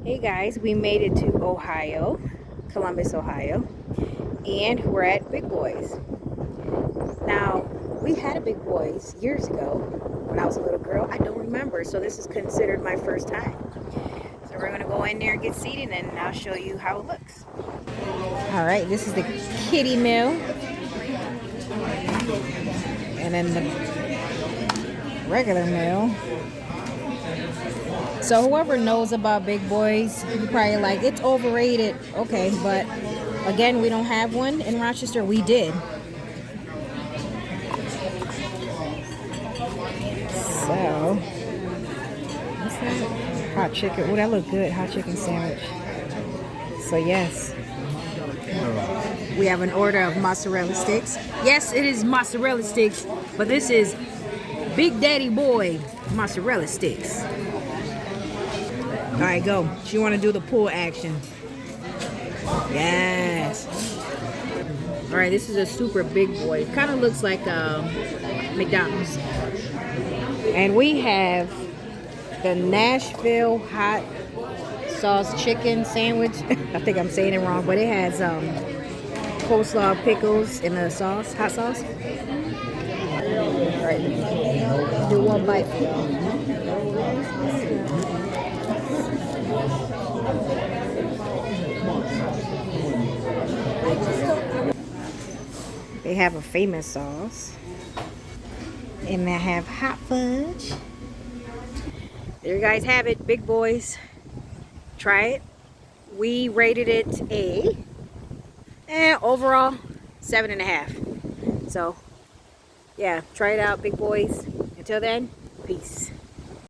Hey guys, we made it to Ohio, Columbus, Ohio, and we're at Big Boys. Now, we had a Big Boys years ago when I was a little girl. I don't remember, so this is considered my first time. So we're gonna go in there and get seated, and I'll show you how it looks. All right, this is the kiddie meal, and then the regular meal. So whoever knows about Big Boys, you probably like, it's overrated. Okay, but again, we don't have one in Rochester. We did. So, what's that? Hot chicken. Oh, that looked good. Hot chicken sandwich. So yes, we have an order of mozzarella sticks. Yes, it is mozzarella sticks, but this is Big Daddy Boy mozzarella sticks. All right, go. She want to do the pull action. Yes. All right, this is a super big boy. Kind of looks like McDonald's. And we have the Nashville hot sauce chicken sandwich. I think I'm saying it wrong, but it has coleslaw, pickles, and the sauce, hot sauce. All right, do one bite. They have a famous sauce. And they have hot fudge. There you guys have it, Big Boys. Try it. We rated it a overall 7.5. So yeah, try it out, Big Boys. Until then, peace.